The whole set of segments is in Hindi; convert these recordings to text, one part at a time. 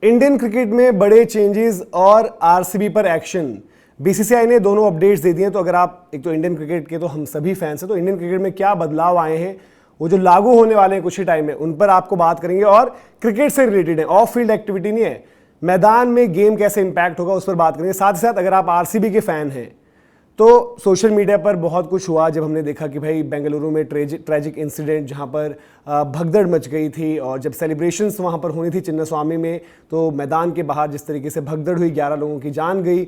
इंडियन क्रिकेट में बड़े चेंजेस और आरसीबी पर एक्शन। बीसीसीआई ने दोनों अपडेट्स दे दिए हैं। तो अगर आप एक तो इंडियन क्रिकेट के तो हम सभी फैंस हैं, तो इंडियन क्रिकेट में क्या बदलाव आए हैं, वो जो लागू होने वाले हैं कुछ ही टाइम में, उन पर आपको बात करेंगे। और क्रिकेट से रिलेटेड है, ऑफ फील्ड एक्टिविटी नहीं है, मैदान में गेम कैसे इंपैक्ट होगा उस पर बात करेंगे। साथ ही साथ अगर आप आरसीबी के फैन हैं तो सोशल मीडिया पर बहुत कुछ हुआ जब हमने देखा कि भाई बेंगलुरु में ट्रेजिक इंसिडेंट जहां पर भगदड़ मच गई थी, और जब सेलिब्रेशंस वहां पर होनी थी चिन्नास्वामी में, तो मैदान के बाहर जिस तरीके से भगदड़ हुई, 11 लोगों की जान गई।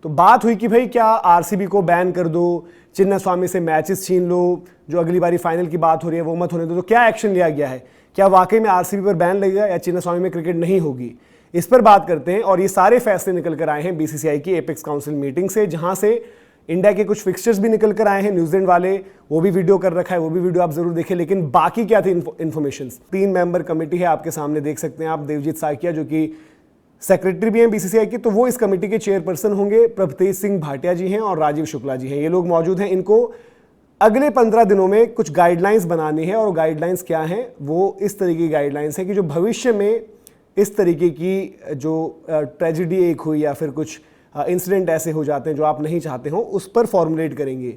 तो बात हुई कि भाई क्या आरसीबी को बैन कर दो, चिन्नास्वामी से मैचेस छीन लो, जो अगली बारी फाइनल की बात हो रही है वो मत होने दो। तो क्या एक्शन लिया गया है, क्या वाकई में आरसीबी पर बैन लगेगा या चिन्नास्वामी में क्रिकेट नहीं होगी, इस पर बात करते हैं। और ये सारे फैसले निकल कर आए हैं बीसीसीआई की एपेक्स काउंसिल मीटिंग से, जहां से इंडिया के कुछ फिक्सचर्स भी निकल कर आए हैं। न्यूजीलैंड वाले वो भी वीडियो कर रखा है, वो भी वीडियो आप जरूर देखें। लेकिन बाकी क्या थी इन्फॉर्मेशन। 3 मेंबर कमेटी है, आपके सामने देख सकते हैं आप, देवजीत साकिया जो कि सेक्रेटरी भी हैं बीसीसीआई की, तो वो इस कमेटी के चेयरपर्सन होंगे। प्रभतेज सिंह भाटिया जी हैं और राजीव शुक्ला जी हैं, ये लोग मौजूद हैं। इनको अगले 15 दिनों में कुछ गाइडलाइंस बनानी है, और गाइडलाइंस क्या हैं, वो इस तरीके की गाइडलाइंस है कि जो भविष्य में इस तरीके की जो ट्रेजिडी एक हुई या फिर कुछ इंसिडेंट ऐसे हो जाते हैं जो आप नहीं चाहते हो, उस पर फॉर्मुलेट करेंगे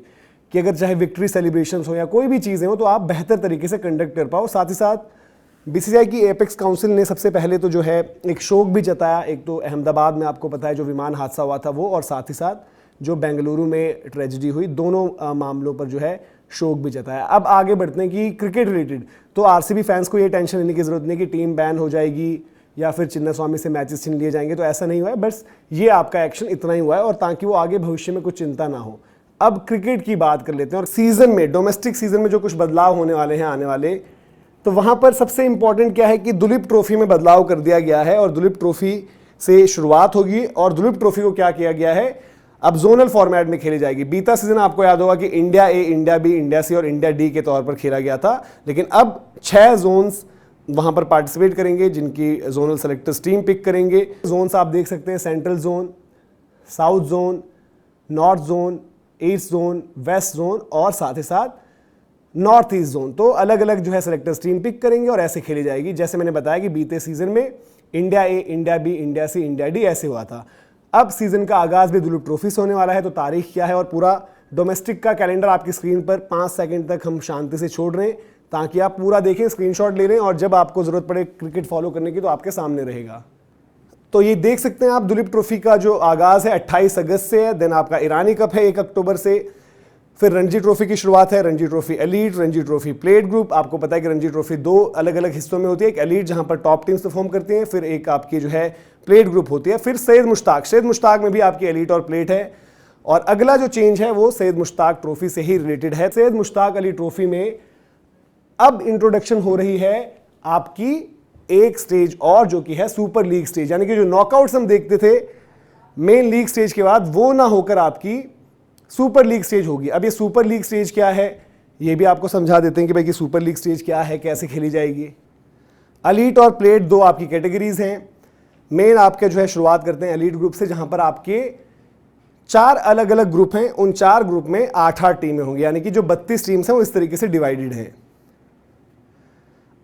कि अगर चाहे विक्ट्री सेलिब्रेशंस हो या कोई भी चीज़ें हो, तो आप बेहतर तरीके से कंडक्ट कर पाओ। साथ ही साथ बीसीसीआई की एपेक्स काउंसिल ने सबसे पहले तो जो है एक शोक भी जताया। एक तो अहमदाबाद में आपको पता है जो विमान हादसा हुआ था वो, और साथ ही साथ जो बेंगलुरु में ट्रेजिडी हुई, दोनों मामलों पर जो है शोक भी जताया। अब आगे बढ़ते हैं कि क्रिकेट रिलेटेड तो आरसीबी फैंस को ये टेंशन लेने की जरूरत नहीं कि टीम बैन हो जाएगी या फिर चिन्नास्वामी से मैचेस छीन लिए जाएंगे, तो ऐसा नहीं हुआ है। बस ये आपका एक्शन इतना ही हुआ है, और ताकि वो आगे भविष्य में कुछ चिंता ना हो। अब क्रिकेट की बात कर लेते हैं, और सीजन में, डोमेस्टिक सीजन में जो कुछ बदलाव होने वाले हैं आने वाले, तो वहां पर सबसे इंपॉर्टेंट क्या है कि दुलीप ट्रॉफी में बदलाव कर दिया गया है, और दुलीप ट्रॉफी से शुरुआत होगी। और दुलीप ट्रॉफी को क्या किया गया है, अब जोनल फॉर्मेट में खेली जाएगी। बीता सीजन आपको याद होगा कि India A, India B, India सी और इंडिया डी के तौर पर खेला गया था, लेकिन अब 6 जोन्स वहां पर पार्टिसिपेट करेंगे, जिनकी जोनल सेलेक्टर्स टीम पिक करेंगे। जोन्स आप देख सकते हैं, central zone, south zone, north zone, east zone, west zone और साथ ही साथ नॉर्थ ईस्ट जोन। तो अलग अलग जो है सेलेक्टर्स टीम पिक करेंगे और ऐसे खेली जाएगी। जैसे मैंने बताया कि बीते सीजन में India A, India B, India C, India D ऐसे हुआ था। अब सीजन का आगाज भी दुलीप ट्रॉफी से होने वाला है। तो तारीख क्या है और पूरा डोमेस्टिक का कैलेंडर आपकी स्क्रीन पर 5 सेकंड तक हम शांति से छोड़ रहे हैं, ताकि आप पूरा देखें, स्क्रीनशॉट ले रहे हैं, और जब आपको जरूरत पड़े क्रिकेट फॉलो करने की तो आपके सामने रहेगा। तो ये देख सकते हैं आप, दुलीप ट्रॉफी का जो आगाज है 28 अगस्त से है। देन आपका ईरानी कप है 1 अक्टूबर से। फिर रणजी ट्रॉफी की शुरुआत है, Ranji trophy elite, Ranji trophy plate group. आपको पता है कि रणजी ट्रॉफी 2 अलग अलग हिस्सों में होती है, एक एलीट जहां पर टॉप टीम्स परफॉर्म करती हैं, फिर एक आपकी जो है प्लेट ग्रुप होती है, फिर सैयद मुश्ताक में भी आपकी एलीट और प्लेट है। और अगला जो चेंज है वो सैयद मुश्ताक ट्रॉफी से ही रिलेटेड है। सैयद मुश्ताक अली ट्रॉफी में अब इंट्रोडक्शन हो रही है आपकी एक स्टेज और, जो कि है सुपर लीग स्टेज, यानी कि जो नॉकआउट्स हम देखते थे मेन लीग स्टेज के बाद, वो ना होकर आपकी सुपर लीग स्टेज होगी। अब ये सुपर लीग स्टेज क्या है ये भी आपको समझा देते हैं कि भाई कि सुपर लीग स्टेज क्या है, कैसे खेली जाएगी। एलीट और प्लेट 2 आपकी कैटेगरीज हैं। मेन आपके जो है शुरुआत करते हैं एलीट ग्रुप से, जहां पर आपके 4 अलग अलग ग्रुप हैं। उन 4 ग्रुप में 8-8 टीमें होंगी, यानी कि जो 32 टीम्स हैं वो इस तरीके से डिवाइडेड हैं।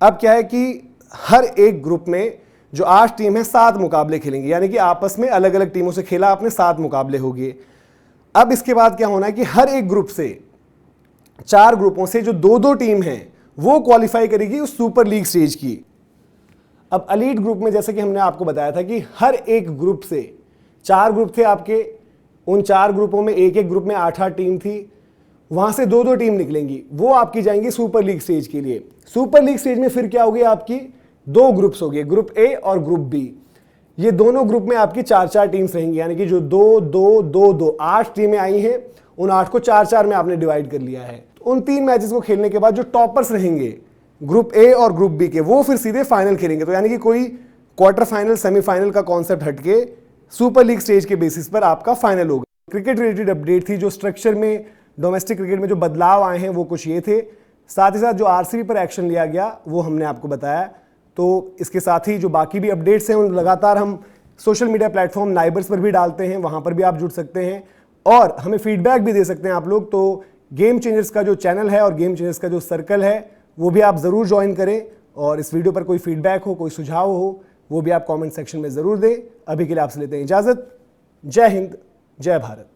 अब क्या है कि हर एक ग्रुप में जो 8 टीम है 7 मुकाबले खेलेंगे, यानी कि आपस में अलग अलग टीमों से खेला आपने 7 मुकाबले होंगे। अब इसके बाद क्या होना है कि हर एक ग्रुप से 4 ग्रुपों से जो 2-2 टीम है वो क्वालिफाई करेगी उस सुपर लीग स्टेज की। अब एलीट ग्रुप में जैसे कि हमने आपको बताया था कि हर एक ग्रुप से 4 ग्रुप थे आपके, उन 4 ग्रुपों में एक एक ग्रुप में 8-8 टीम थी, वहां से 2-2 टीम निकलेंगी, वो आपकी जाएंगी सुपर लीग स्टेज के लिए। सुपर लीग स्टेज में फिर क्या होगी, आपकी 2 ग्रुप्स होंगे, ग्रुप ए और ग्रुप बी। ये दोनों ग्रुप में आपकी 4-4 टीम्स रहेंगी, यानी कि जो 2-2-2-2 8 टीमें आई हैं, उन 8 को 4-4 में आपने डिवाइड कर लिया है। तो उन 3 मैचेस को खेलने के बाद जो टॉपर्स रहेंगे ग्रुप ए और ग्रुप बी के, वो फिर सीधे फाइनल खेलेंगे। तो यानी कि कोई क्वार्टर फाइनल, सेमीफाइनल का कॉन्सेप्ट हटके सुपर लीग स्टेज के बेसिस पर आपका फाइनल होगा। क्रिकेट रिलेटेड अपडेट थी, जो स्ट्रक्चर में डोमेस्टिक क्रिकेट में जो बदलाव आए हैं वो कुछ ये थे। साथ ही साथ जो आरसीबी पर एक्शन लिया गया वो हमने आपको बताया। तो इसके साथ ही जो बाकी भी अपडेट्स हैं उन लगातार हम सोशल मीडिया प्लेटफॉर्म नाइबर्स पर भी डालते हैं, वहां पर भी आप जुड़ सकते हैं और हमें फीडबैक भी दे सकते हैं आप लोग। तो गेम चेंजर्स का जो चैनल है और गेम चेंजर्स का जो सर्कल है वो भी आप ज़रूर ज्वाइन करें, और इस वीडियो पर कोई फीडबैक हो, कोई सुझाव हो वो भी आप कमेंट सेक्शन में ज़रूर दें। अभी के लिए आपसे लेते हैं इजाज़त। जय हिंद, जय भारत।